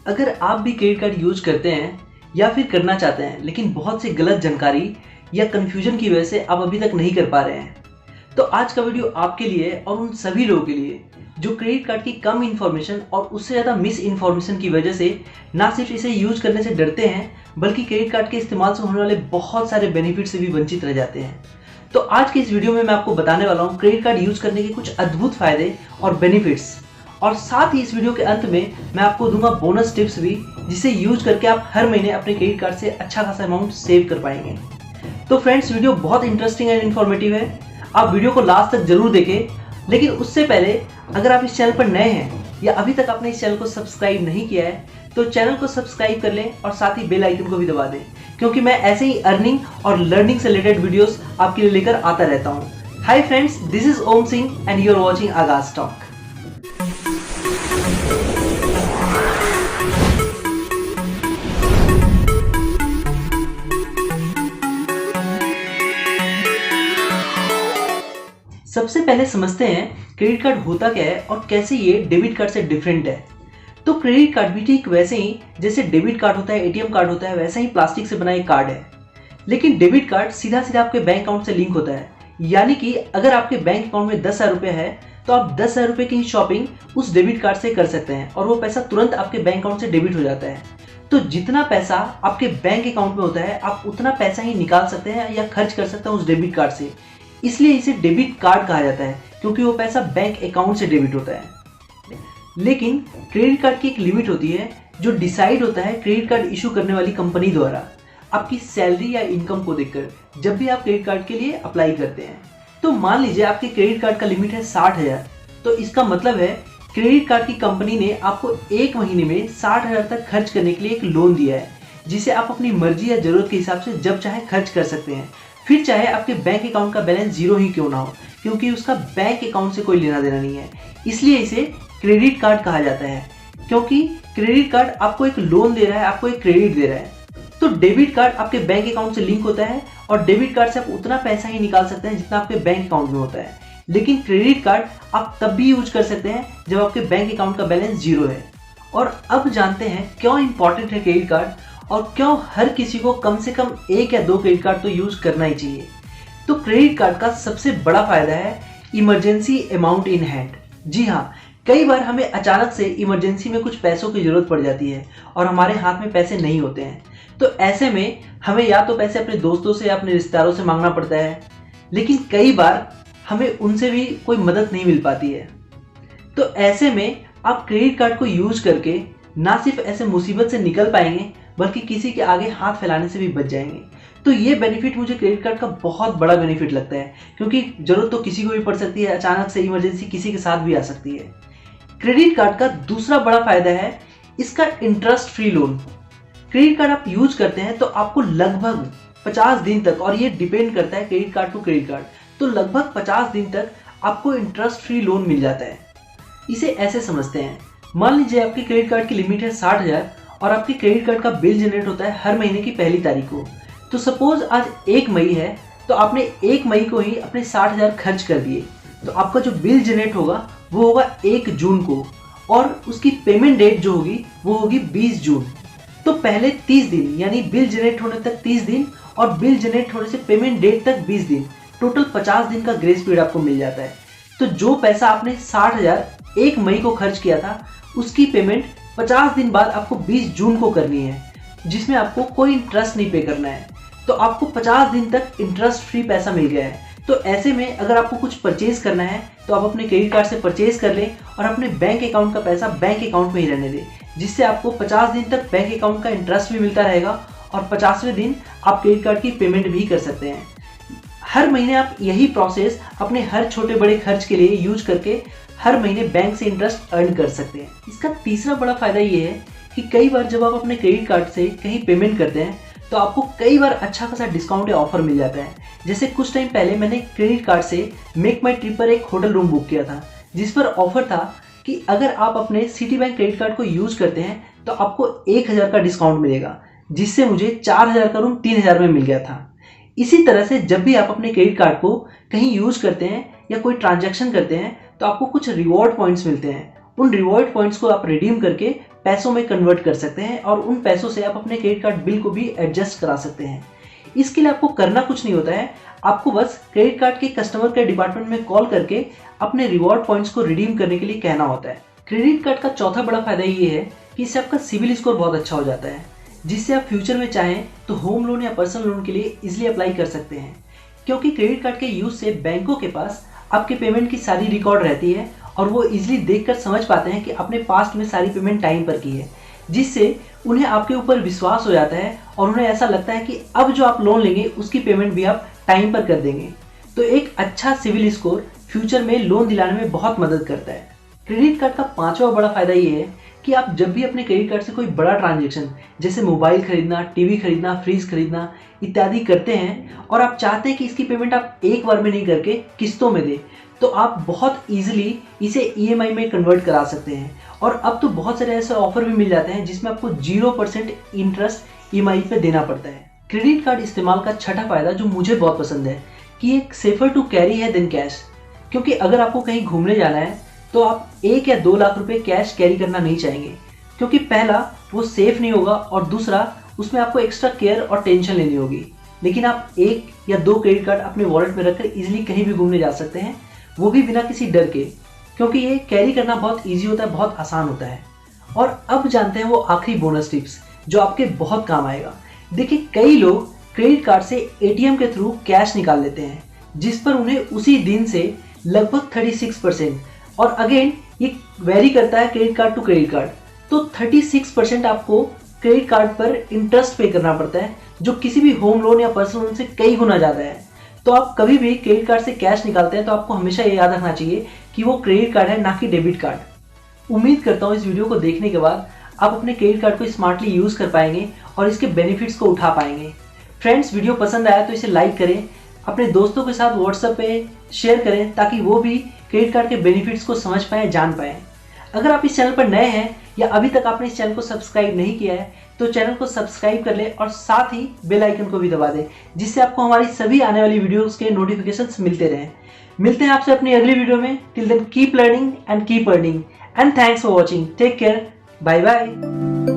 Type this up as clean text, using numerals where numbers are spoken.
अगर आप भी क्रेडिट कार्ड यूज करते हैं या फिर करना चाहते हैं लेकिन बहुत सी गलत जानकारी या कन्फ्यूजन की वजह से आप अभी तक नहीं कर पा रहे हैं, तो आज का वीडियो आपके लिए और उन सभी लोगों के लिए जो क्रेडिट कार्ड की कम इन्फॉर्मेशन और उससे ज़्यादा मिस इन्फॉर्मेशन की वजह से ना सिर्फ इसे यूज करने से डरते हैं बल्कि क्रेडिट कार्ड के इस्तेमाल से होने वाले बहुत सारे बेनिफिट से भी वंचित रह जाते हैं। तो आज के इस वीडियो में मैं आपको बताने वाला हूँ क्रेडिट कार्ड यूज करने के कुछ अद्भुत फायदे और बेनिफिट्स, और साथ ही इस वीडियो के अंत में मैं आपको दूंगा बोनस टिप्स भी, जिसे यूज करके आप हर महीने अपने क्रेडिट कार्ड से अच्छा खासा अमाउंट सेव कर पाएंगे। तो फ्रेंड्स, वीडियो बहुत इंटरेस्टिंग एंड इन्फॉर्मेटिव है, आप वीडियो को लास्ट तक जरूर देखें। लेकिन उससे पहले अगर आप इस चैनल पर नए हैं या अभी तक आपने इस चैनल को सब्सक्राइब नहीं किया है तो चैनल को सब्सक्राइब कर लें और साथ ही बेल आइकन को भी दबा दें, क्योंकि मैं ऐसे ही अर्निंग और लर्निंग से रिलेटेड वीडियोस आपके लिए लेकर आता रहता हूँ। Hi friends, this is Om Singh and you are watching Aagaz talk. सबसे पहले समझते हैं क्रेडिट कार्ड होता क्या है और कैसे ये डेबिट कार्ड से डिफरेंट है। तो क्रेडिट कार्ड भी ठीक वैसे ही जैसे डेबिट कार्ड होता है, एटीएम कार्ड होता है, वैसा ही प्लास्टिक से बना एक कार्ड है। लेकिन डेबिट कार्ड सीधा सीधा आपके बैंक अकाउंट से लिंक होता है, यानी कि अगर आपके बैंक अकाउंट में 10,000 रुपये है तो आप 10,000 रुपये की शॉपिंग उस डेबिट कार्ड से कर सकते हैं और वो पैसा तुरंत आपके बैंक अकाउंट से डेबिट हो जाता है। तो जितना पैसा आपके बैंक अकाउंट में होता है आप उतना पैसा ही निकाल सकते हैं या खर्च कर सकते हैं उस डेबिट कार्ड से। इसलिए इसे डेबिट कार्ड कहा जाता है, क्योंकि वो पैसा बैंक अकाउंट से डेबिट होता है। लेकिन क्रेडिट कार्ड की एक लिमिट होती है जो डिसाइड होता है क्रेडिट कार्ड इशू करने वाली कंपनी द्वारा आपकी सैलरी या इनकम को देखकर, जब भी आप क्रेडिट कार्ड के लिए अप्लाई करते हैं। तो मान लीजिए आपके क्रेडिट कार्ड का लिमिट है 60,000, तो इसका मतलब है क्रेडिट कार्ड की कंपनी ने आपको एक महीने में 60,000 तक खर्च करने के लिए एक लोन दिया है, जिसे आप अपनी मर्जी या जरूरत के हिसाब से जब चाहे खर्च कर सकते हैं, फिर चाहे आपके बैंक अकाउंट का बैलेंस जीरो ही क्यों ना हो, क्योंकि उसका बैंक अकाउंट से कोई लेना देना नहीं है। इसलिए इसे क्रेडिट कार्ड कहा जाता है, क्योंकि क्रेडिट कार्ड आपको एक लोन दे रहा है, आपको एक क्रेडिट दे रहा है। तो डेबिट कार्ड आपके बैंक अकाउंट से लिंक होता है और डेबिट कार्ड से आप उतना पैसा ही निकाल सकते हैं जितना आपके बैंक अकाउंट में होता है। लेकिन क्रेडिट कार्ड आप तब भी यूज कर सकते हैं जब आपके बैंक अकाउंट का बैलेंस जीरो है। और अब जानते हैं क्यों इंपॉर्टेंट है क्रेडिट कार्ड और क्यों हर किसी को कम से कम 1 या 2 क्रेडिट कार्ड तो यूज करना ही चाहिए। तो क्रेडिट कार्ड का सबसे बड़ा फायदा है इमरजेंसी अमाउंट इन हैंड। जी हाँ, कई बार हमें अचानक से इमरजेंसी में कुछ पैसों की जरूरत पड़ जाती है और हमारे हाथ में पैसे नहीं होते हैं। तो ऐसे में हमें या तो पैसे अपने दोस्तों से या अपने रिश्तेदारों से मांगना पड़ता है, लेकिन कई बार हमें उनसे भी कोई मदद नहीं मिल पाती है। तो ऐसे में आप क्रेडिट कार्ड को यूज करके ना सिर्फ ऐसे मुसीबत से निकल पाएंगे बल्कि किसी के आगे हाथ फैलाने से भी बच जाएंगे। तो ये बेनिफिट मुझे क्रेडिट कार्ड का बहुत बड़ा बेनिफिट लगता है, क्योंकि जरूरत तो किसी को भी पड़ सकती है, अचानक से इमरजेंसी किसी के साथ भी आ सकती है। क्रेडिट कार्ड का दूसरा बड़ा फायदा है इसका interest free loan. Credit card आप यूज करते हैं तो आपको लगभग 50 दिन तक, और ये डिपेंड करता है credit card to credit card, तो लगभग 50 दिन तक आपको इंटरेस्ट फ्री लोन मिल जाता है। इसे ऐसे समझते हैं, मान लीजिए आपके क्रेडिट कार्ड की लिमिट है 60,000 और आपके क्रेडिट कार्ड का बिल जनरेट होता है हर महीने की पहली तारीख को। तो सपोज आज 1 मई है, तो आपने 1 मई को ही अपने 60,000 खर्च कर दिए, तो आपका जो बिल जनरेट होगा वो होगा 1 जून को, और उसकी पेमेंट डेट जो होगी वो होगी 20 जून। तो पहले 30 दिन, यानी बिल जनरेट होने तक 30 दिन और बिल जनरेट होने से पेमेंट डेट तक 20 दिन, टोटल 50 दिन का ग्रेस पीरियड आपको मिल जाता है। तो जो पैसा आपने 60,000 1 मई को खर्च किया था उसकी पेमेंट 50 दिन बाद आपको 20 जून को करनी है, जिसमें आपको कोई इंटरेस्ट नहीं पे करना है। तो आपको 50 दिन तक इंटरेस्ट फ्री पैसा मिल गया है। तो ऐसे में अगर आपको कुछ परचेज करना है तो आप अपने क्रेडिट कार्ड से परचेज कर लें और अपने बैंक अकाउंट का पैसा बैंक अकाउंट में ही रहने दें, जिससे आपको 50 दिन तक बैंक अकाउंट का इंटरेस्ट भी मिलता रहेगा और 50वें दिन आप क्रेडिट कार्ड की पेमेंट भी कर सकते हैं। हर महीने आप यही प्रोसेस अपने हर छोटे बड़े खर्च के लिए यूज करके हर महीने बैंक से इंटरेस्ट अर्न कर सकते हैं। इसका तीसरा बड़ा फायदा ये है कि कई बार जब आप अपने क्रेडिट कार्ड से कहीं पेमेंट करते हैं तो आपको कई बार अच्छा खासा डिस्काउंट या ऑफर मिल जाता है। जैसे कुछ टाइम पहले मैंने क्रेडिट कार्ड से मेक माई ट्रिप पर एक होटल रूम बुक किया था, जिस पर ऑफर था कि अगर आप अपने सिटी बैंक क्रेडिट कार्ड को यूज करते हैं तो आपको 1,000 का डिस्काउंट मिलेगा, जिससे मुझे 4,000 का रूम 3,000 में मिल गया था। इसी तरह से जब भी आप अपने क्रेडिट कार्ड को कहीं यूज करते हैं या कोई ट्रांजैक्शन करते हैं तो आपको कुछ रिवॉर्ड पॉइंट्स मिलते हैं। उन रिवॉर्ड पॉइंट्स को आप रिडीम करके पैसों में कन्वर्ट कर सकते हैं और उन पैसों से आप अपने क्रेडिट कार्ड बिल को भी एडजस्ट करा सकते हैं। इसके लिए आपको करना कुछ नहीं होता है, आपको बस क्रेडिट कार्ड के कस्टमर केयर डिपार्टमेंट में कॉल करके अपने रिवॉर्ड पॉइंट्स को रिडीम करने के लिए कहना होता है। क्रेडिट कार्ड का चौथा बड़ा फायदा ये है कि इससे आपका सिविल स्कोर बहुत अच्छा हो जाता है, जिससे आप फ्यूचर में चाहें तो होम लोन या पर्सनल लोन के लिए इजीली अप्लाई कर सकते हैं। क्योंकि क्रेडिट कार्ड के यूज से बैंकों के पास आपके पेमेंट की सारी रिकॉर्ड रहती है और वो इजीली देखकर समझ पाते हैं कि आपने पास्ट में सारी पेमेंट टाइम पर की है, जिससे उन्हें आपके ऊपर विश्वास हो जाता है और उन्हें ऐसा लगता है कि अब जो आप लोन लेंगे उसकी पेमेंट भी आप टाइम पर कर देंगे। तो एक अच्छा सिविल स्कोर फ्यूचर में लोन दिलाने में बहुत मदद करता है। क्रेडिट कार्ड का पांचवा बड़ा फायदा ये है कि आप जब भी अपने क्रेडिट कार्ड से कोई बड़ा ट्रांजैक्शन जैसे मोबाइल खरीदना, टीवी खरीदना, फ्रिज खरीदना इत्यादि करते हैं और आप चाहते हैं कि इसकी पेमेंट आप एक बार में नहीं करके किस्तों में दें, तो आप बहुत इजीली इसे EMI में कन्वर्ट करा सकते हैं। और अब तो बहुत सारे ऐसे ऑफर भी मिल जाते हैं जिसमें आपको 0% इंटरेस्ट EMI पे देना पड़ता है। क्रेडिट कार्ड इस्तेमाल का छठा फायदा जो मुझे बहुत पसंद है कि एक सेफर टू कैरी है देन कैश। क्योंकि अगर आपको कहीं घूमने जाना है तो आप 1 या 2 लाख रुपए कैश कैरी करना नहीं चाहेंगे, क्योंकि पहला वो सेफ नहीं होगा और दूसरा उसमें आपको एक्स्ट्रा केयर और टेंशन लेनी होगी। लेकिन आप 1 या 2 क्रेडिट कार्ड अपने वॉलेट में रखकर इजीली कहीं भी घूमने जा सकते हैं, वो भी बिना किसी डर के, क्योंकि ये कैरी करना बहुत ईजी होता है, बहुत आसान होता है। और अब जानते हैं वो आखिरी बोनस टिप्स जो आपके बहुत काम आएगा। देखिए, कई लोग क्रेडिट कार्ड से ATM के थ्रू कैश निकाल लेते हैं, जिस पर उन्हें उसी दिन से लगभग 36%, और अगेन ये वेरी करता है credit card to credit card, तो 36% आपको क्रेडिट कार्ड पर इंटरेस्ट पे करना पड़ता है, जो किसी भी होम लोन या पर्सनल लोन से कई गुना ज़्यादा है। तो आप कभी भी क्रेडिट कार्ड से कैश निकालते हैं तो आपको हमेशा ये याद रखना चाहिए कि वो क्रेडिट कार्ड है, ना कि डेबिट कार्ड। उम्मीद करता हूँ इस वीडियो को देखने के बाद आप अपने क्रेडिट कार्ड को स्मार्टली यूज़ कर पाएंगे और इसके बेनिफिट्स को उठा पाएंगे। फ्रेंड्स, वीडियो पसंद आया तो इसे लाइक करें, अपने दोस्तों के साथ व्हाट्सएप पे शेयर करें ताकि वो भी क्रेडिट कार्ड के बेनिफिट्स को समझ पाएँ, जान पाएँ। अगर आप इस चैनल पर नए हैं या अभी तक आपने इस चैनल को सब्सक्राइब नहीं किया है तो चैनल को सब्सक्राइब कर ले और साथ ही बेल आइकन को भी दबा दें, जिससे आपको हमारी सभी आने वाली वीडियोस के नोटिफिकेशंस मिलते रहें। मिलते हैं आपसे अपनी अगली वीडियो में। Till then keep learning and keep earning and thanks for watching. Take care, bye bye.